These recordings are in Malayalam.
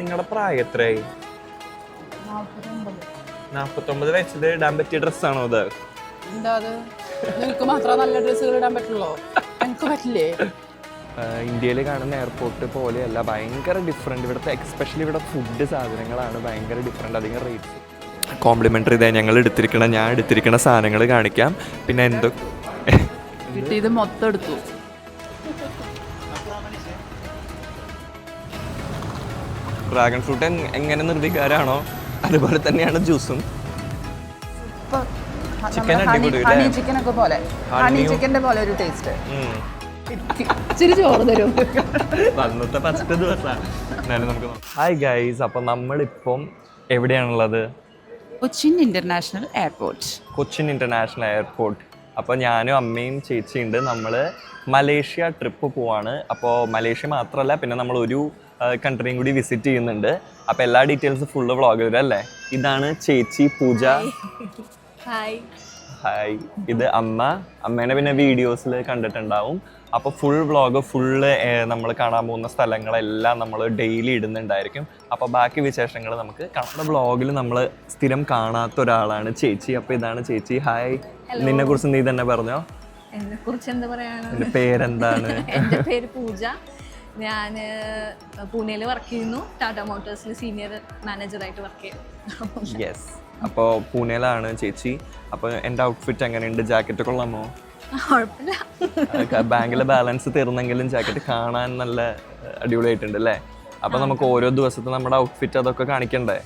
നിങ്ങളുടെ പ്രായം എത്രയായി? 49 വയസ്സിൽ ഇടാൻ പറ്റിയ ഡ്രസ്സാണോ അത്? നിനക്ക് മാത്രം നല്ല ഡ്രസ്സുകൾ ഇടാൻ പറ്റുള്ളൂ, എനിക്ക് പറ്റില്ലേ? ഇന്ത്യയിൽ കാണുന്ന എയർപോർട്ട് പോലെയല്ല, ഭയങ്കര ഡിഫറെൻറ്റ്. ഇവിടുത്തെ എക്സ്പെഷ്യലി ഇവിടെ ഫുഡ് സാധനങ്ങളാണ് ഭയങ്കര ഡിഫറെൻറ്റ്, അധികം റേറ്റ്സ്. കോംപ്ലിമെൻ്ററി ഇതേ ഞാൻ എടുത്തിരിക്കണ സാധനങ്ങൾ കാണിക്കാം. പിന്നെ കിട്ടിയത് മൊത്തം എടുത്തു. ഡ്രാഗൺ ഫ്രൂട്ട് എങ്ങനെ നിർവികാരാണോ അതുപോലെ തന്നെയാണ് ജ്യൂസും. ചിക്കൻ അടിപൊളി, ചിക്കനൊക്കെ പോലെ, ഹണി ചിക്കൻ്റെ പോലെ ഒരു ടേസ്റ്റ്. ഇച്ചിരി ചോറ് തരും അന്നത്തെ ഫസ്റ്റ് ദിവസം. ഹായ് ഗൈസ്, അപ്പം നമ്മളിപ്പം എവിടെയാണുള്ളത്? Cochin international airport. Cochin international airport. അപ്പോൾ ഞാനും അമ്മയും ചേച്ചിയുണ്ട്. നമ്മൾ മലേഷ്യ ട്രിപ്പ് പോവാണ്. അപ്പോൾ മലേഷ്യ മാത്രമല്ല, പിന്നെ നമ്മൾ ഒരു കൺട്രിയും കൂടി വിസിറ്റ് ചെയ്യുന്നുണ്ട്. അപ്പോൾ എല്ലാ ഡീറ്റെയിൽസും ഫുള്ള് വ്ളോഗ് വരും അല്ലേ. ഇതാണ് ചേച്ചി പൂജ. ഹായ്. ഹായ്. ഇത് അമ്മേനെ പിന്നെ വീഡിയോസിൽ കണ്ടിട്ടുണ്ടാവും. അപ്പോൾ ഫുൾ വ്ളോഗ് നമ്മൾ കാണാൻ പോകുന്ന സ്ഥലങ്ങളെല്ലാം നമ്മൾ ഡെയിലി ഇടുന്നുണ്ടായിരിക്കും. അപ്പോൾ ബാക്കി വിശേഷങ്ങൾ നമുക്ക് കാണുന്ന വ്ളോഗിൽ നമ്മൾ സ്ഥിരം കാണാത്ത ഒരാളാണ് ചേച്ചി. അപ്പോൾ ഇതാണ് ചേച്ചി. ഹായ്. നിന്നെ കുറിച്ച് നീ തന്നെ പറഞ്ഞോ. എന്നെ കുറിച്ച് എന്താ പറയാനാണ്? എൻ്റെ പേരെന്താണ്? എൻ്റെ പേര് പൂജ. ഞാൻ പൂനെയിൽ വർക്ക് ചെയ്യുന്നു. ടാറ്റ മോട്ടോഴ്സിൽ സീനിയർ മാനേജറായിട്ട് വർക്ക് ചെയ്യുന്നു. യെസ്. അപ്പോൾ പൂനെയിലാണ് ചേച്ചി. അപ്പോൾ എൻ്റെ ഔട്ട്ഫിറ്റ് എങ്ങനെയുണ്ട്? ജാക്കറ്റ് കൊള്ളാമോ? ബാങ്കിലെ ബാലൻസ് തീർന്നെങ്കിലും ജാക്കറ്റ് കാണാൻ നല്ല അടിപൊളിയായിട്ടുണ്ട് അല്ലേ. അപ്പോൾ നമുക്ക് ഓരോ ദിവസത്തെ നമ്മുടെ ഔട്ട്ഫിറ്റ് അതൊക്കെ കാണിക്കണ്ടേ?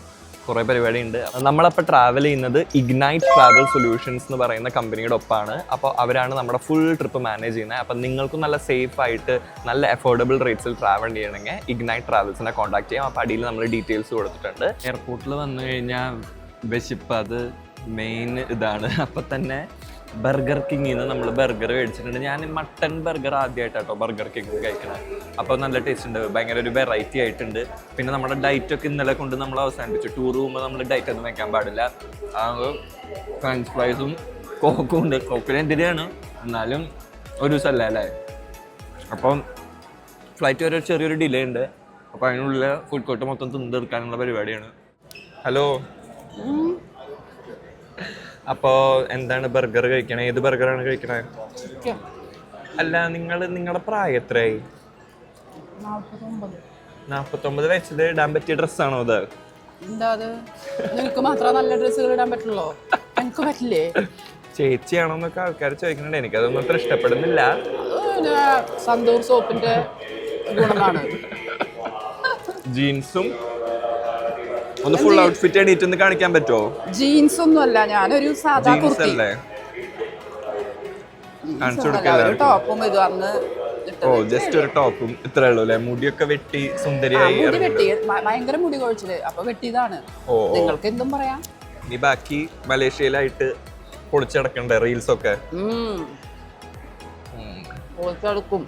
കുറേ പരിപാടി ഉണ്ട്. നമ്മളപ്പോൾ ട്രാവൽ ചെയ്യുന്നത് ഇഗ്നൈറ്റ് ട്രാവൽ സൊല്യൂഷൻസ് എന്ന് പറയുന്ന കമ്പനിയുടെ ഒപ്പമാണ്. അപ്പോൾ അവരാണ് നമ്മുടെ ഫുൾ ട്രിപ്പ് മാനേജ് ചെയ്യുന്നത്. അപ്പം നിങ്ങൾക്കും നല്ല സേഫ് ആയിട്ട് നല്ല അഫോർഡബിൾ റേറ്റ്സിൽ ട്രാവൽ ചെയ്യണമെങ്കിൽ ഇഗ്നൈറ്റ് ട്രാവൽസിനെ കോൺടാക്ട് ചെയ്യാം. അപ്പോൾ അടിയിൽ നമ്മൾ ഡീറ്റെയിൽസ് കൊടുത്തിട്ടുണ്ട്. എയർപോർട്ടിൽ വന്നു കഴിഞ്ഞാൽ വിശപ്പ്, അത് മെയിൻ ഇതാണ്. അപ്പം തന്നെ ബർഗർ കിങ്ങിൽ നിന്ന് നമ്മൾ ബർഗർ മേടിച്ചിട്ടുണ്ട്. ഞാൻ മട്ടൺ ബർഗർ ആദ്യമായിട്ടോ ബർഗർ കിങ് കഴിക്കണം. അപ്പോൾ നല്ല ടേസ്റ്റ് ഉണ്ട്, ഭയങ്കര ഒരു വെറൈറ്റി ആയിട്ടുണ്ട്. പിന്നെ നമ്മുടെ ഡയറ്റൊക്കെ ഇന്നലെ കൊണ്ട് നമ്മൾ അവസാനിപ്പിച്ചു. ടൂർ പോകുമ്പോൾ നമ്മൾ ഡയറ്റ് ഒന്നും വെക്കാൻ പാടില്ല. ഫ്രഞ്ച് ഫ്രൈസും കോക്കും ഉണ്ട്. കോക്കിന് എന്തിനാണ് എന്നാലും ഒരു ദിവസമല്ല അല്ലേ. അപ്പം ഫ്ലൈറ്റ് വരെ ചെറിയൊരു ഡിലേ ഉണ്ട്. അപ്പോൾ അതിനുള്ളിൽ ഫുഡ് കോർട്ട് മൊത്തം തിന്നെടുക്കാനുള്ള പരിപാടിയാണ്. ഹലോ. അപ്പോൾ എന്താണ് ബർഗർ കഴിക്കണേ? ഏത് ബർഗറാണ് കഴിക്കണേ? അല്ല, നിങ്ങളുടെ പ്രായം എത്രയായി? 49 വയസ്സിൽ ഇടാൻ പറ്റിയ ഡ്രസ്സാണോ അത്? നിനക്ക് മാത്രം നല്ല ഡ്രസ്സുകൾ ഇടാൻ പറ്റുള്ളൂ, എനിക്ക് പറ്റില്ലേ? ചേച്ചിയാണോന്നൊക്കെ ആൾക്കാർ ചോദിക്കുന്നുണ്ട്. എനിക്കതൊന്നും അത്ര ഇഷ്ടപ്പെടുന്നില്ല. സന്തൂർ സോപ്പിന്റെ ഗുണമാണ്. ജീൻസും ഒന്ന് ഫുൾ ഔട്ട്ഫിറ്റ് എണീറ്റ് കാണിക്കാൻ പറ്റുമോ? ജീൻസ് ഒന്നും അല്ല, ഞാനൊരു സാധാ കുർത്തി. ടോപ്പും ഇത് വന്ന് ജസ്റ്റ് ഒരു ടോപ്പും ഇത്രേ ഉള്ളൂ അല്ലേ. മുടിയൊക്കെ വെട്ടി സുന്ദരിയായി. ഭയങ്കര മുടി കൊഴിച്ചില്, അപ്പൊ വെട്ടിയതാണ്. നിങ്ങൾക്ക് എന്തും പറയാം. നീ ബാക്കി മലേഷ്യയിലായിട്ട് പൊളിച്ചടക്കണ്ടേ റീൽസ് ഒക്കെ? പൊളിച്ചെടുക്കും.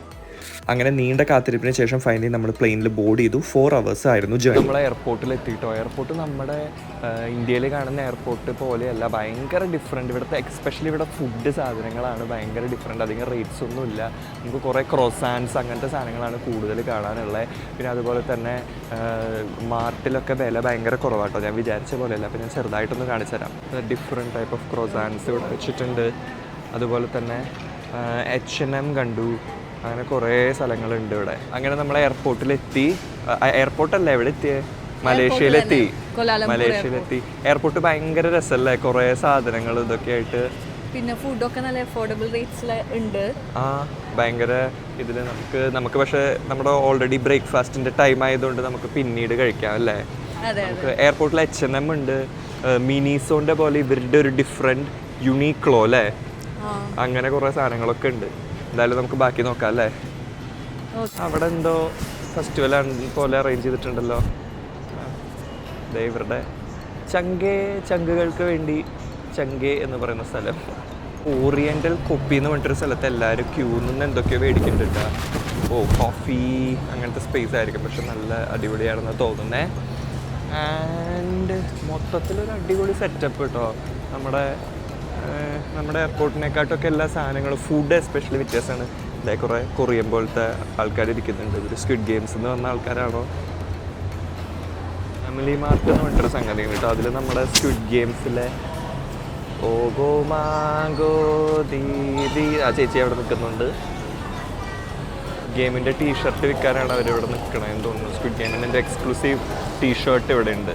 അങ്ങനെ നീണ്ട കാത്തിരിപ്പിന് ശേഷം ഫൈനലി നമ്മൾ പ്ലെയിനിൽ ബോർഡ് ചെയ്തു. 4 hours ആയിരുന്നു ജേർണി. നമ്മൾ എയർപോർട്ടിൽ എത്തിയിട്ടോ. എയർപോർട്ട് നമ്മുടെ ഇന്ത്യയിൽ കാണുന്ന എയർപോർട്ട് പോലെയല്ല, ഭയങ്കര ഡിഫറെൻറ്റ്. ഇവിടുത്തെ എക്സ്പെഷ്യലി ഇവിടെ ഫുഡ് സാധനങ്ങളാണ് ഭയങ്കര ഡിഫറെൻറ്റ്, അധികം റേറ്റ്സ് ഒന്നും ഇല്ല. നമുക്ക് കുറേ ക്രോസാൻസ് അങ്ങനത്തെ സാധനങ്ങളാണ് കൂടുതൽ കാണാനുള്ളത്. പിന്നെ അതുപോലെ തന്നെ മാർട്ടിലൊക്കെ വില ഭയങ്കര കുറവാട്ടോ, ഞാൻ വിചാരിച്ച പോലെയല്ല. അപ്പോൾ ഞാൻ ചെറുതായിട്ടൊന്ന് കാണിച്ചു തരാം. ഡിഫറെൻറ്റ് ടൈപ്പ് ഓഫ് ക്രോസാൻസ് ഇവിടെ വെച്ചിട്ടുണ്ട്. അതുപോലെ തന്നെ H&M കണ്ടു. അങ്ങനെ കുറേ സ്ഥലങ്ങളുണ്ട് ഇവിടെ. അങ്ങനെ നമ്മൾ എയർപോർട്ടിലെത്തി. എയർപോർട്ടല്ല എവിടെ എത്തിയേ? മലേഷ്യയിലെത്തി. എയർപോർട്ട് ഭയങ്കര രസമല്ലേ, കുറേ സാധനങ്ങൾ ഇതൊക്കെ ആയിട്ട്. പിന്നെ ഫുഡൊക്കെ നല്ല അഫോർഡബിൾ റേറ്റ്സിൽ ഉണ്ട്. ഭയങ്കര ഇതിൽ നമുക്ക് പക്ഷേ നമ്മുടെ ഓൾറെഡി ബ്രേക്ക്ഫാസ്റ്റിൻ്റെ ടൈം ആയതുകൊണ്ട് നമുക്ക് പിന്നീട് കഴിക്കാം അല്ലേ. നമുക്ക് എയർപോർട്ടിൽ H&M ഉണ്ട്. മിനിസോൻ്റെ പോലെ ഇവരുടെ ഒരു ഡിഫറെൻറ്റ് യുണീക്ലോ അല്ലേ, അങ്ങനെ കുറേ സാധനങ്ങളൊക്കെ ഉണ്ട്. എന്തായാലും നമുക്ക് ബാക്കി നോക്കാം അല്ലേ. അവിടെ എന്തോ ഫെസ്റ്റിവൽ പോലെ അറേഞ്ച് ചെയ്തിട്ടുണ്ടല്ലോ. ഇവരുടെ ചങ്കുകൾക്ക് വേണ്ടി ചങ്കേ എന്ന് പറയുന്ന സ്ഥലം. ഓറിയൻ്റൽ കൊപ്പി എന്ന് പറഞ്ഞിട്ടൊരു സ്ഥലത്ത് എല്ലാവരും ക്യൂ നിന്ന് എന്തൊക്കെയോ മേടിക്കുന്നുണ്ട്. കോഫി അങ്ങനത്തെ സ്പേസ് ആയിരിക്കും, പക്ഷെ നല്ല അടിപൊളിയാണെന്ന് തോന്നുന്നേ. ആൻഡ് മൊത്തത്തിലൊരു അടിപൊളി സെറ്റപ്പ് കേട്ടോ. നമ്മുടെ എയർപോർട്ടിനെക്കാട്ടൊക്കെ എല്ലാ സാധനങ്ങളും ഫുഡ് എസ്പെഷ്യലി വ്യത്യാസമാണ്. ഇതായി കുറേ കൊറിയൻ പോലത്തെ ആൾക്കാർ ഇരിക്കുന്നുണ്ട്. ഇവർ സ്ക്വിഡ് ഗെയിംസ് എന്ന് പറഞ്ഞ ആൾക്കാരാണോ ഫാമിലി മാർട്ട് എന്ന് പറഞ്ഞിട്ടൊരു സംഗതി കേട്ടോ. അതിൽ നമ്മുടെ സ്ക്വിഡ് ഗെയിംസിലെ ഓഗോ മാഗോ ദീദി ആ ചേച്ചി അവിടെ നിൽക്കുന്നുണ്ട്. ഗെയിമിൻ്റെ ടീഷർട്ട് വിൽക്കാനാണ് അവരിവിടെ നിൽക്കണതെന്ന് തോന്നുന്നു. സ്ക്വിഡ് ഗെയിമിൻ്റെ എക്സ്ക്ലൂസീവ് ടീഷർട്ട് ഇവിടെ ഉണ്ട്.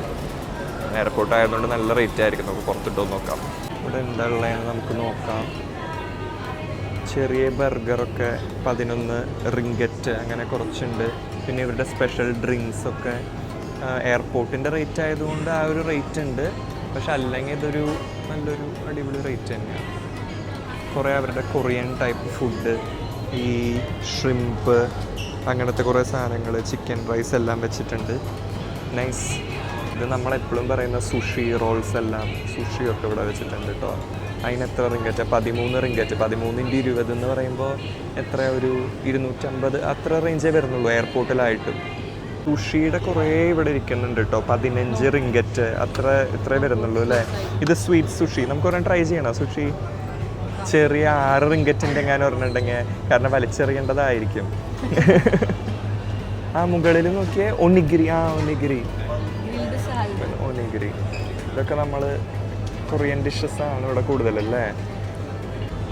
എയർപോർട്ട് ആയതുകൊണ്ട് നല്ല റേറ്റ് ആയിരിക്കും. നമുക്ക് പുറത്തിട്ട് നോക്കാം. ഇവിടെ എന്താ ഉള്ളതെന്ന് നമുക്ക് നോക്കാം. ചെറിയ ബർഗറൊക്കെ 11 റിങ്കറ്റ് അങ്ങനെ കുറച്ചുണ്ട്. പിന്നെ ഇവരുടെ സ്പെഷ്യൽ ഡ്രിങ്ക്സൊക്കെ എയർപോർട്ടിൻ്റെ റേറ്റ് ആയതുകൊണ്ട് ആ ഒരു റേറ്റ് ഉണ്ട്. പക്ഷെ അല്ലെങ്കിൽ ഇതൊരു നല്ലൊരു അടിപൊളി റേറ്റ് തന്നെയാണ്. കുറേ അവരുടെ കൊറിയൻ ടൈപ്പ് ഫുഡ്, ഈ ഷ്രിംപ് അങ്ങനത്തെ കുറേ സാധനങ്ങൾ, ചിക്കൻ റൈസ് എല്ലാം വെച്ചിട്ടുണ്ട്. നൈസ്. ഇത് നമ്മളെപ്പോഴും പറയുന്ന സുഷി റോൾസ് എല്ലാം, സുഷിയൊക്കെ ഇവിടെ വെച്ചിട്ടുണ്ട് കേട്ടോ. അതിന് എത്ര റിങ്കറ്റ്? 13 റിങ്കറ്റ്. 13 × 20 എന്ന് പറയുമ്പോൾ എത്ര, ഒരു 250 അത്ര റേഞ്ചേ വരുന്നുള്ളൂ എയർപോർട്ടിലായിട്ട്. സുഷിയുടെ കുറേ ഇവിടെ ഇരിക്കുന്നുണ്ട് കേട്ടോ. 15 റിങ്കറ്റ് ഇത്രേ വരുന്നുള്ളൂ അല്ലേ. ഇത് സ്വീറ്റ് സുഷി. നമുക്ക് ഒരെണ്ണം ട്രൈ ചെയ്യണോ സുഷി? ചെറിയ 6 റിങ്കറ്റിൻ്റെ എങ്ങാനും ഒരെണ്ണുണ്ടെങ്കിൽ, കാരണം വലിച്ചെറിയേണ്ടതായിരിക്കും. ആ മുകളിൽ നോക്കിയേ, ഒനിഗിരി. ഒനിഗിരി. ഇതൊക്കെ നമ്മൾ കൊറിയൻ ഡിഷസ് ആണ് ഇവിടെ കൂടുതലല്ലേ.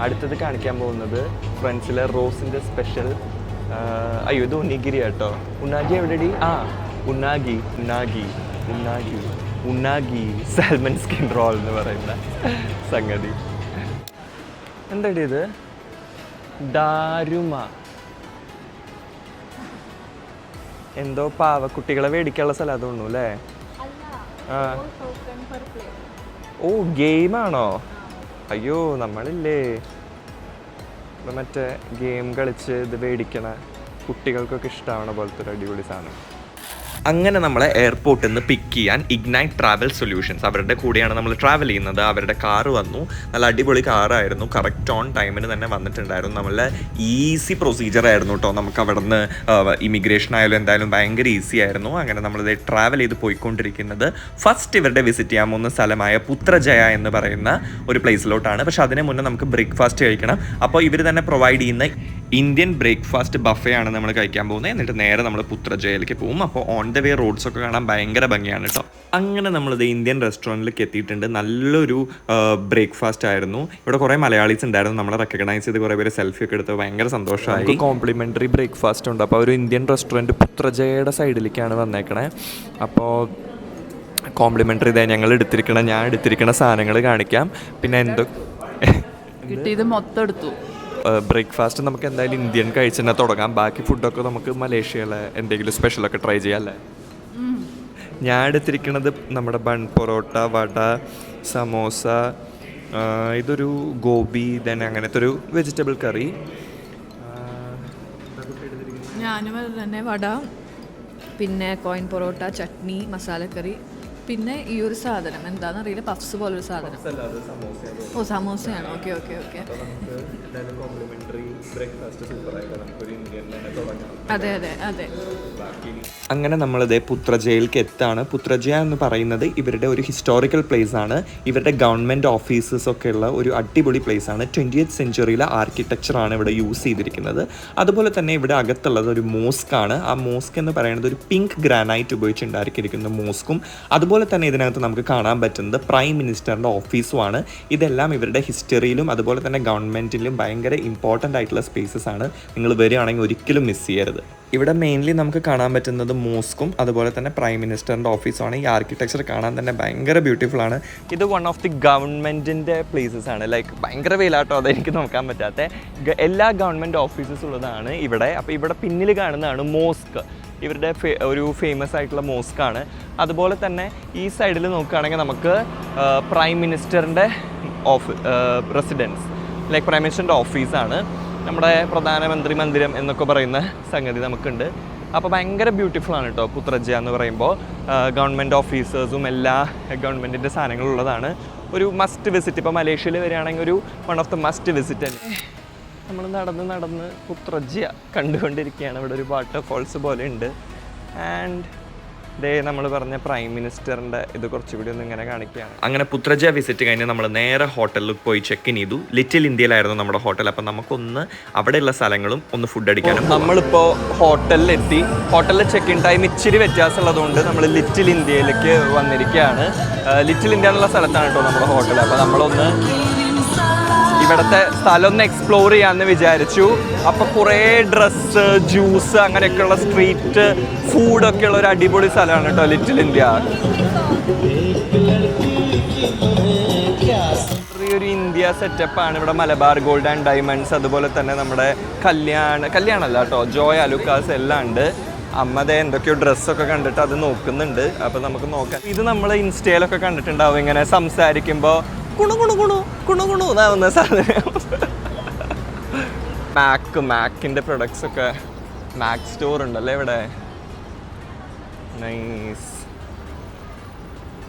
അടുത്തത് കാണിക്കാൻ പോകുന്നത് ഫ്രണ്ട്സിലെ റോസിൻ്റെ സ്പെഷ്യൽ. അയ്യോ, ഇത് ഉന്നിഗിരി കേട്ടോ. ഉണ്ണാഗി എവിടെടി? ഉണ്ണാഗി ഉണ്ണാഗി ഉണ്ണാഗി ഉണ്ണാഗി സാൽമൺ സ്കിൻ റോൾ എന്ന് പറയുന്ന സംഗതി. എന്താടി ഇത്? ഡാരുമ. എന്തോ പാവക്കുട്ടികളെ മേടിക്കാനുള്ള സ്ഥലം അതൊന്നു അല്ലേ? ഓ, ഗെയിമാണോ? അയ്യോ, നമ്മളില്ലേ മറ്റേ ഗെയിം കളിച്ച് ഇത് മേടിക്കണ കുട്ടികൾക്കൊക്കെ ഇഷ്ടമാവണ പോലത്തെ ഒരു അടിപൊളി സാധനം. അങ്ങനെ നമ്മളെ എയർപോർട്ടിൽ നിന്ന് പിക്ക് ചെയ്യാൻ ഇഗ്നൈറ്റ് ട്രാവൽ സൊല്യൂഷൻസ്, അവരുടെ കൂടെയാണ് നമ്മൾ ട്രാവൽ ചെയ്യുന്നത്. അവരുടെ കാറ് വന്നു, നല്ല അടിപൊളി കാറായിരുന്നു. കറക്റ്റ് ഓൺ ടൈമിന് തന്നെ വന്നിട്ടുണ്ടായിരുന്നു. നമ്മളെ ഈസി പ്രൊസീജിയർ ആയിരുന്നു കേട്ടോ. നമുക്ക് അവിടെ നിന്ന് ഇമിഗ്രേഷൻ ആയാലും എന്തായാലും ഭയങ്കര ഈസി ആയിരുന്നു. അങ്ങനെ നമ്മളിത് ട്രാവൽ ചെയ്ത് പോയിക്കൊണ്ടിരിക്കുന്നത് ഫസ്റ്റ് ഇവരുടെ വിസിറ്റ് ചെയ്യാൻ പോകുന്ന സ്ഥലമായ പുത്രജയ എന്ന് പറയുന്ന ഒരു പ്ലേസിലോട്ടാണ്. പക്ഷെ അതിന് മുന്നേ നമുക്ക് ബ്രേക്ക്ഫാസ്റ്റ് കഴിക്കണം. അപ്പോൾ ഇവർ തന്നെ പ്രൊവൈഡ് ചെയ്യുന്ന ഇന്ത്യൻ ബ്രേക്ക്ഫാസ്റ്റ് ബഫേ ആണ് നമ്മൾ കഴിക്കാൻ പോകുന്നത്. എന്നിട്ട് നേരെ നമ്മൾ പുത്രജയയിലേക്ക് പോകും. അപ്പോൾ ഓൺ ദ വേ റോഡ്സ് ഒക്കെ കാണാൻ ഭയങ്കര ഭംഗിയാണ് കേട്ടോ. അങ്ങനെ നമ്മളിത് ഇന്ത്യൻ റെസ്റ്റോറൻറ്റിലേക്ക് എത്തിയിട്ടുണ്ട്. നല്ലൊരു ബ്രേക്ക്ഫാസ്റ്റ് ആയിരുന്നു. ഇവിടെ കുറേ മലയാളീസ് ഉണ്ടായിരുന്നു. നമ്മളെ റെക്കഗ്നൈസ് ചെയ്ത് കുറേ പേര് സെൽഫി ഒക്കെ എടുത്ത് ഭയങ്കര സന്തോഷമായി. കോംപ്ലിമെൻ്ററി ബ്രേക്ക്ഫാസ്റ്റ് ഉണ്ട്. അപ്പോൾ ഒരു ഇന്ത്യൻ റെസ്റ്റോറൻറ്റ് പുത്രജയയുടെ സൈഡിലേക്കാണ് വന്നേക്കണേ. അപ്പോൾ കോംപ്ലിമെൻ്ററി ഇതേ ഞാൻ എടുത്തിരിക്കണ സാധനങ്ങൾ കാണിക്കാം. പിന്നെ എന്തോ കിട്ടിയത് മൊത്തം എടുത്തു. ബ്രേക്ക്ഫാസ്റ്റ് നമുക്ക് എന്തായാലും ഇന്ത്യൻ കഴിച്ച് തന്നെ തുടങ്ങാം. ബാക്കി ഫുഡൊക്കെ നമുക്ക് മലേഷ്യയിലെ എന്തെങ്കിലും സ്പെഷ്യലൊക്കെ ട്രൈ ചെയ്യാം അല്ലേ. ഞാൻ എടുത്തിരിക്കുന്നത് നമ്മുടെ ബൺ പൊറോട്ട, വട, സമോസ, ഇതൊരു ഗോബി, ദെൻ അങ്ങനത്തെ ഒരു വെജിറ്റബിൾ കറി. ഞാനും അത് തന്നെ, വട, പിന്നെ കോയിൻ പൊറോട്ട, ചട്നി, മസാലക്കറി, പിന്നെ ഈ ഒരു സാധനം എന്താണെന്നറിയില്ല, പഫ്സ് പോലൊരു സാധനം. ഓ, സമോസയാണ്. Okay okay okay. അതെ അതെ അതെ. അങ്ങനെ നമ്മളിത് പുത്രജയയിലേക്ക് എത്താണ്. പുത്രജയ എന്ന് പറയുന്നത് ഇവരുടെ ഒരു ഹിസ്റ്റോറിക്കൽ പ്ലേസ് ആണ്. ഇവരുടെ ഗവൺമെൻറ് ഓഫീസസ് ഒക്കെ ഉള്ള ഒരു അടിപൊളി പ്ലേസ് ആണ്. 20th സെഞ്ച്വറിയിലെ ആർക്കിടെക്ചറാണ് ഇവിടെ യൂസ് ചെയ്തിരിക്കുന്നത്. അതുപോലെ തന്നെ ഇവിടെ അകത്തുള്ളത് ഒരു മോസ്ക് ആണ്. ആ മോസ്ക് എന്ന് പറയുന്നത് ഒരു പിങ്ക് ഗ്രാനൈറ്റ് ഉപയോഗിച്ചുണ്ടാക്കിയിരിക്കുന്ന മോസ്കും അതുപോലെ തന്നെ ഇതിനകത്ത് നമുക്ക് കാണാൻ പറ്റുന്നത് പ്രൈം മിനിസ്റ്ററിൻ്റെ ഓഫീസുമാണ്. ഇതെല്ലാം ഇവരുടെ ഹിസ്റ്ററിയിലും അതുപോലെ തന്നെ ഗവൺമെൻറ്റിലും ഭയങ്കര ഇമ്പോർട്ടൻ്റ് ആയിട്ടുള്ള സ്പേസസ് ആണ്. നിങ്ങൾ വരികയാണെങ്കിൽ ഒരിക്കലും മിസ് ചെയ്യരുത്. ഇവിടെ മെയിൻലി നമുക്ക് കാണാൻ പറ്റുന്നത് മോസ്കും അതുപോലെ തന്നെ പ്രൈം മിനിസ്റ്ററിൻ്റെ ഓഫീസുമാണ്. ഈ ആർക്കിടെക്ചർ കാണാൻ തന്നെ ഭയങ്കര ബ്യൂട്ടിഫുൾ ആണ്. ഇത് വൺ ഓഫ് ദി ഗവൺമെൻറ്റിൻ്റെ പ്ലേസസ് ആണ്. ലൈക്ക് ഭയങ്കര വെയിലാട്ടോ, അതെനിക്ക് നോക്കാൻ പറ്റാത്ത. എല്ലാ ഗവൺമെൻറ് ഓഫീസസ് ഉള്ളതാണ് ഇവിടെ. അപ്പോൾ ഇവിടെ പിന്നിൽ കാണുന്നതാണ് മോസ്ക്. ഇവരുടെ ഒരു ഫേമസ് ആയിട്ടുള്ള മോസ്കാണ്. അതുപോലെ തന്നെ ഈ സൈഡിൽ നോക്കുകയാണെങ്കിൽ നമുക്ക് പ്രൈം മിനിസ്റ്ററിൻ്റെ റെസിഡൻസ്, ലൈക്ക് പ്രൈം മിനിസ്റ്ററിൻ്റെ ഓഫീസാണ്. നമ്മുടെ പ്രധാനമന്ത്രി മന്ദിരം എന്നൊക്കെ പറയുന്ന സംഗതി നമുക്കുണ്ട്. അപ്പോൾ ഭയങ്കര ബ്യൂട്ടിഫുൾ ആണ് കേട്ടോ പുത്രജയ എന്ന് പറയുമ്പോൾ. ഗവൺമെൻറ് ഓഫീസേഴ്സും എല്ലാ ഗവൺമെൻറ്റിൻ്റെ സാധനങ്ങളും ഉള്ളതാണ്. ഒരു മസ്റ്റ് വിസിറ്റ്. ഇപ്പോൾ മലേഷ്യയിൽ വരികയാണെങ്കിൽ ഒരു one of the must visit തന്നെ. നമ്മൾ നടന്ന് പുത്രജയ കണ്ടുകൊണ്ടിരിക്കുകയാണ്. ഇവിടെ ഒരു വാട്ടർ ഫോൾസ് പോലെ ഉണ്ട്. ആൻഡ് നമ്മൾ പറഞ്ഞ പ്രൈം മിനിസ്റ്ററിന്റെ ഇത് കുറച്ചുകൂടി ഒന്ന് ഇങ്ങനെ കാണിക്കുകയാണ്. അങ്ങനെ പുത്രജ വിസിറ്റ് കഴിഞ്ഞ് നമ്മൾ നേരെ ഹോട്ടലിൽ പോയി ചെക്ക് ഇൻ ചെയ്തു. ലിറ്റിൽ ഇന്ത്യയിലായിരുന്നു നമ്മുടെ ഹോട്ടൽ. അപ്പം നമുക്കൊന്ന് അവിടെയുള്ള സ്ഥലങ്ങളും ഒന്ന് ഫുഡ് അടിക്കാനും. നമ്മളിപ്പോൾ ഹോട്ടലിലെത്തി. ഹോട്ടലിലെ ചെക്ക് ഇൻ ടൈം ഇച്ചിരി വ്യത്യാസമുള്ളതുകൊണ്ട് നമ്മൾ ലിറ്റിൽ ഇന്ത്യയിലേക്ക് വന്നിരിക്കുകയാണ്. ലിറ്റിൽ ഇന്ത്യ എന്നുള്ള സ്ഥലത്താണ് കേട്ടോ നമ്മുടെ ഹോട്ടൽ. അപ്പോൾ നമ്മളൊന്ന് ഇവിടുത്തെ സ്ഥലം ഒന്ന് എക്സ്പ്ലോർ ചെയ്യാമെന്ന് വിചാരിച്ചു. അപ്പോൾ കുറേ ഡ്രസ്സ്, ജ്യൂസ് അങ്ങനെയൊക്കെയുള്ള സ്ട്രീറ്റ് ഫുഡൊക്കെയുള്ള ഒരു അടിപൊളി സ്ഥലമാണ് കേട്ടോ ലിറ്റിൽ ഇന്ത്യ. ഒരു ഇന്ത്യ സെറ്റപ്പാണ് ഇവിടെ. മലബാർ ഗോൾഡ് ആൻഡ് ഡയമണ്ട്സ്, അതുപോലെ തന്നെ നമ്മുടെ കല്യാണമല്ല കേട്ടോ, ജോയ് അലുക്കാസ് എല്ലാം ഉണ്ട്. അമ്മതേ എന്തൊക്കെയോ ഡ്രസ്സൊക്കെ കണ്ടിട്ട് അത് നോക്കുന്നുണ്ട്. അപ്പോൾ നമുക്ക് നോക്കാം. ഇത് നമ്മൾ ഇൻസ്റ്റയിലൊക്കെ കണ്ടിട്ടുണ്ടാവും, ഇങ്ങനെ സംസാരിക്കുമ്പോൾ കുണു എന്നാവുന്ന സാധനം. മാക്കിൻ്റെ പ്രൊഡക്ട്സ് ഒക്കെ, മാക് സ്റ്റോർ ഉണ്ടല്ലേ ഇവിടെ. നൈസ്.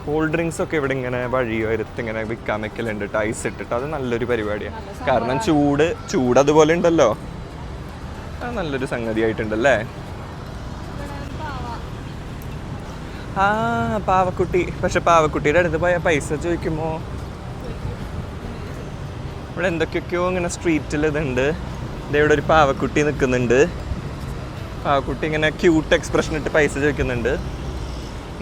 കൂൾ ഡ്രിങ്ക്സ് ഒക്കെ ഇവിടെ ഇങ്ങനെ വഴിയോരത്ത് ഇങ്ങനെ വിൽക്കാൻ വെക്കലുണ്ട്, ഐസ് ഇട്ടിട്ട്. അത് നല്ലൊരു പരിപാടിയാണ്. കാരണം ചൂട് അതുപോലെ ഉണ്ടല്ലോ. അത് നല്ലൊരു സംഗതി ആയിട്ടുണ്ടല്ലേ. ആ പാവക്കുട്ടി. പക്ഷെ പാവക്കുട്ടിയുടെ അടുത്ത് പോയാൽ പൈസ ചോദിക്കുമോ? ഇവിടെ എന്തൊക്കെയൊക്കെയോ ഇങ്ങനെ സ്ട്രീറ്റിൽ ഇതുണ്ട്. ഇവിടെ ഒരു പാവക്കുട്ടി നിൽക്കുന്നുണ്ട്. പാവക്കുട്ടി ഇങ്ങനെ ക്യൂട്ട് എക്സ്പ്രഷൻ ഇട്ട് പൈസ ചോദിക്കുന്നുണ്ട്.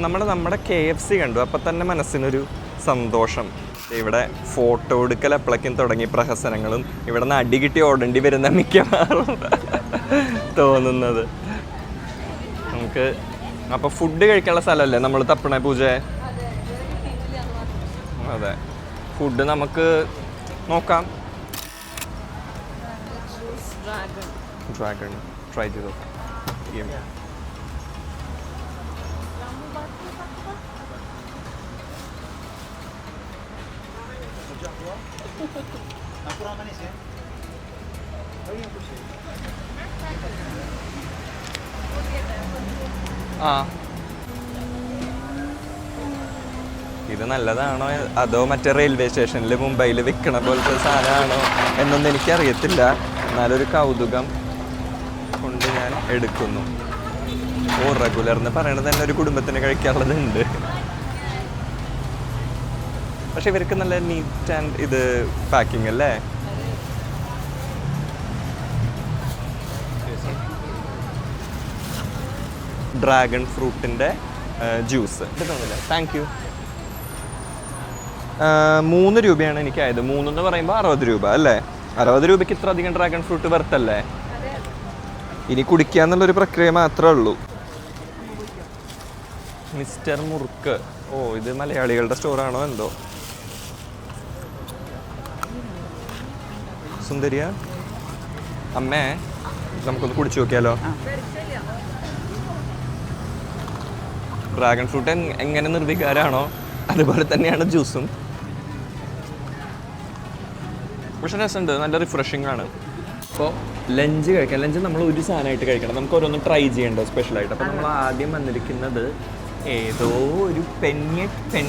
നമ്മുടെ KFC കണ്ടു. അപ്പം തന്നെ മനസ്സിനൊരു സന്തോഷം. ഇവിടെ ഫോട്ടോ എടുക്കൽ എപ്പോഴേക്കും തുടങ്ങി പ്രഹസനങ്ങളും. ഇവിടെ നിന്ന് അടി കിട്ടി ഓടേണ്ടി വരുന്ന മിക്കവാറും തോന്നുന്നത്. നമുക്ക് അപ്പോൾ ഫുഡ് കഴിക്കാനുള്ള സ്ഥലമല്ലേ നമ്മൾ തപ്പണ പൂജ? അതെ, ഫുഡ് നമുക്ക് നോക്കാം. ഡ്രാഗൺ ട്രൈ ചെയ്ത് നോക്കാം. ആ, ഇത് നല്ലതാണോ അതോ മറ്റേ റെയിൽവേ സ്റ്റേഷനിൽ മുംബൈയിൽ വിൽക്കണ പോലത്തെ സാധനമാണോ എന്നൊന്നും എനിക്കറിയത്തില്ല. എന്നാലൊരു കൗതുകം കൊണ്ട് ഞാൻ എടുക്കുന്നു. റെഗുലർ എന്ന് പറയണത് തന്നെ ഒരു കുടുംബത്തിന് കഴിക്കാനുള്ളതുണ്ട്. പക്ഷെ ഇവർക്ക് നല്ല നീറ്റ് ആൻഡ് ഇത് പാക്കിംഗ് അല്ലേ. ഡ്രാഗൺ ഫ്രൂട്ടിൻ്റെ ജ്യൂസ് തോന്നില്ല. Thank you. 3 രൂപയാണ് എനിക്കായത്. 3 എന്ന് പറയുമ്പോൾ 60 രൂപ അല്ലേ. 60 രൂപയ്ക്ക് ഇത്ര അധികം ഡ്രാഗൺ ഫ്രൂട്ട് വെർത്തല്ലേ. ഇനി കുടിക്കുക എന്നുള്ളൊരു പ്രക്രിയ മാത്രമേ ഉള്ളൂ. മിസ്റ്റർ മുറുക്ക്. ഓ, ഇത് മലയാളികളുടെ സ്റ്റോറാണോ എന്തോ. സുന്ദരിയ അമ്മേ, നമുക്കൊന്ന് കുടിച്ചു നോക്കിയാലോ. ഡ്രാഗൺ ഫ്രൂട്ട് എങ്ങനെ നിർവികാരാണോ അതുപോലെ തന്നെയാണ് ജ്യൂസും. പക്ഷെ രസമുണ്ട്, നല്ല റിഫ്രഷിംഗ് ആണ്. അപ്പോൾ ലഞ്ച് കഴിക്കാം. ലഞ്ച് നമ്മൾ ഒരു സാധനമായിട്ട് കഴിക്കണം. നമുക്ക് ഓരോന്ന് ട്രൈ ചെയ്യേണ്ടത് സ്പെഷ്യലായിട്ട്. അപ്പോൾ നമ്മൾ ആദ്യം വന്നിരിക്കുന്നത് ഏതോ ഒരു പെന്യറ്റ്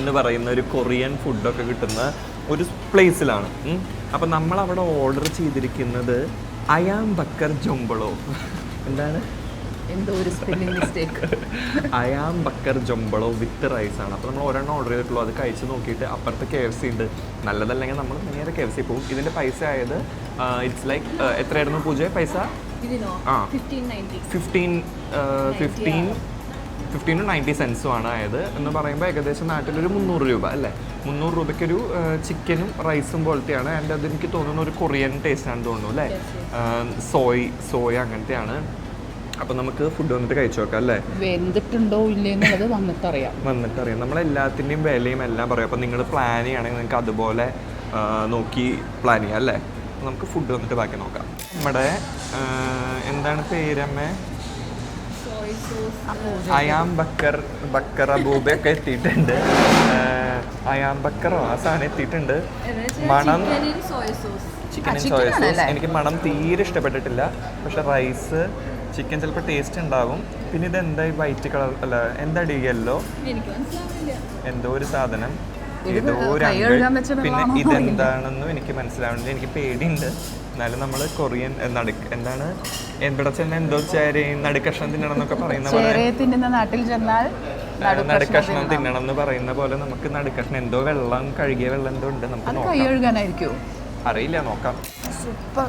എന്ന് പറയുന്ന ഒരു കൊറിയൻ ഫുഡൊക്കെ കിട്ടുന്ന ഒരു പ്ലേസിലാണ്. അപ്പം നമ്മളവിടെ ഓർഡർ ചെയ്തിരിക്കുന്നത് അയാം ബക്കർ ജൊമ്പളോ. എന്താണ്? എന്തോ ഒരു സ്പെല്ലിംഗ് മിസ്റ്റേക്ക്. അയാം ബക്കർ ജൊമ്പളോ വിത്ത് റൈസ് ആണ്. അപ്പോൾ നമ്മൾ ഒരെണ്ണം ഓർഡർ ചെയ്തിട്ടുള്ളൂ. അത് കഴിച്ച് നോക്കിയിട്ട് അപ്പുറത്ത് KFC ഉണ്ട്. നല്ലതല്ലെങ്കിൽ നമ്മൾ നേരെ KFC പോകും. ഇതിൻ്റെ പൈസ ആയത് ഇറ്റ്സ് ലൈക്ക് എത്രയായിരുന്നു പൂജ പൈസ? ആ 15-90 സെൻസുമാണ് ആയത്. എന്ന് പറയുമ്പോൾ ഏകദേശം നാട്ടിലൊരു 300 രൂപ അല്ലേ. 300 രൂപയ്ക്കൊരു ചിക്കനും റൈസും പോലത്തെയാണ്. ആൻഡ് അതെനിക്ക് തോന്നുന്ന ഒരു കൊറിയൻ ടേസ്റ്റ് ആണെന്ന് തോന്നുന്നു അല്ലേ. സോയ അങ്ങനത്തെയാണ്. അപ്പം നമുക്ക് ഫുഡ് വന്നിട്ട് കഴിച്ചു നോക്കാം അല്ലേ. വെന്തിട്ടുണ്ടോ ഇല്ലെന്നുള്ളത് വന്നിട്ടറിയാം. നമ്മളെല്ലാത്തിൻ്റെയും വിലയും എല്ലാം പറയും. അപ്പം നിങ്ങൾ പ്ലാൻ ചെയ്യുകയാണെങ്കിൽ നിങ്ങൾക്ക് അതുപോലെ നോക്കി പ്ലാൻ ചെയ്യാം അല്ലേ. നമുക്ക് ഫുഡ് വന്നിട്ട് ബാക്കി നോക്കാം. നമ്മുടെ എന്താണ് പേരമ്മേ? അയാം ബക്കർ അബൂബയൊക്കെ എത്തിയിട്ടുണ്ട്. അയാം ബക്കറോ ആ സാധനം എത്തിയിട്ടുണ്ട്. മണം ചിക്കൻ ആൻഡ് സോയ സോസ്. എനിക്ക് മണം തീരെ ഇഷ്ടപ്പെട്ടിട്ടില്ല. പക്ഷെ റൈസ് ചിക്കൻ ചിലപ്പോൾ ടേസ്റ്റ് ഉണ്ടാവും. പിന്നെ ഇത് എന്താ വൈറ്റ് കളർ അല്ല, എന്താ യെല്ലോ എന്തോ ഒരു സാധനം, ഏതോ ഒരു. പിന്നെ ഇതെന്താണെന്നും എനിക്ക് മനസ്സിലാവുന്നില്ല. എനിക്ക് പേടിയുണ്ട്. എന്നാലും നമ്മൾ കൊറിയൻ എന്താണ് എവിടെ ചെന്ന എന്തോ നടുക്കഷ്ണം തിന്നണം എന്നൊക്കെ പറയുന്ന പോലെ ചേരയെ തിന്നുന്ന നാട്ടിൽ ചെന്നാൽ നടുക്കഷ്ണം തിന്നണം എന്ന് പറയുന്ന പോലെ നമുക്ക് നടുക്കഷ്ണം എന്തോ വെള്ളം കഴുകിയ വെള്ളം എന്തോ ഉണ്ട് നമുക്ക് അത് നോക്കാം. കൈ കഴുകാനായിരിക്കും. അറിയില്ല, നോക്കാം. സൂപ്പർ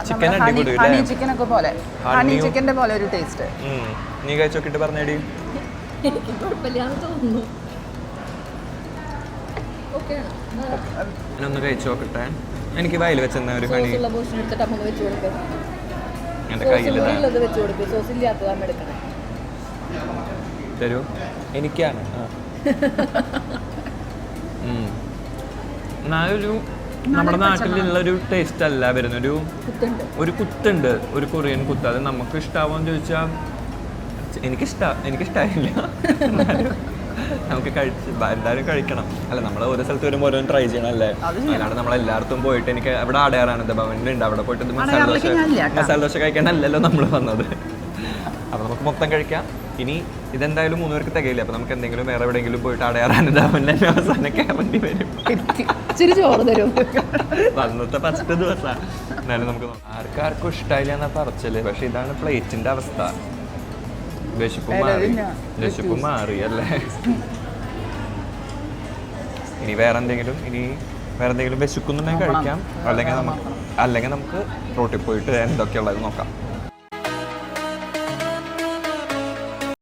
ചിക്കൻ അടിപൊളി ഹണി ചിക്കൻ ഒക്കെ പോലെ, ഹണി ചിക്കന്റെ പോലെ ഒരു ടേസ്റ്റ്. നീ കഴിച്ചു നോക്കിട്ട് പറഞ്ഞേടി. എനിക്ക് കുഴപ്പമില്ലാന്ന് തോന്നുന്നു. ഓക്കെ ഞാനൊന്ന് കഴിച്ചു നോക്കട്ടെ. എനിക്ക് വയൽ വെച്ചെന്ന ഒരു ഹണി സോസുള്ള പോർഷൻ എടുത്തിട്ട് അമ്മ വെച്ച് കൊടുക്കും. എൻ്റെ കയ്യിൽ സോസുള്ളത് വെച്ച് കൊടുക്കും. സോസ് ഇല്ലാത്തത് അമ്മ എടുക്കണം. തരൂ. എനിക്കാണ്. എന്നാലൊരു നമ്മുടെ നാട്ടിലുള്ള ഒരു ടേസ്റ്റ് അല്ല വരുന്ന ഒരു കുത്തുണ്ട്, ഒരു കൊറിയൻ കുത്ത്. അത് നമുക്ക് ഇഷ്ടാവോന്ന് ചോദിച്ചാൽ എനിക്കിഷ്ടായില്ല. നമുക്ക് എന്തായാലും കഴിക്കണം. അല്ല, നമ്മൾ ഓരോ സ്ഥലത്ത് വരുമ്പോൾ ഓരോന്നും ട്രൈ ചെയ്യണം അല്ലേ? അല്ലാണ്ട് നമ്മളെല്ലായിടത്തും പോയിട്ട് എനിക്ക് അവിടെ അടയാറാണ് ഭവനിലുണ്ട്, അവിടെ പോയിട്ട് മസാല ദോശ കഴിക്കാനല്ലല്ലോ നമ്മൾ വന്നത്. അപ്പോൾ നമുക്ക് മൊത്തം കഴിക്കാം. ഇനി ഇതെന്തായാലും 3 പേർക്ക് തികയില്ല. അപ്പോൾ നമുക്ക് എന്തെങ്കിലും വേറെ എവിടെയെങ്കിലും പോയിട്ട് അടയാറാണ് ഭവനിൽ തന്നെ അവസാനം കയറേണ്ടി വരും. ചോറ് തരും അന്നത്തെ ഫസ്റ്റ് ദിവസം. എന്നാലും നമുക്ക് ആർക്കും ഇഷ്ടമായില്ല എന്നാ പറച്ചല്. പക്ഷെ ഇതാണ് പ്ലേറ്റിന്റെ അവസ്ഥ. വിശപ്പ് മാറി അല്ലേ? ഇനി വേറെ എന്തെങ്കിലും വിശക്കുന്നുണ്ടെങ്കിൽ കഴിക്കാം. അല്ലെങ്കിൽ നമുക്ക് റോട്ടിൽ പോയിട്ട് എന്തൊക്കെയുള്ളത് നോക്കാം.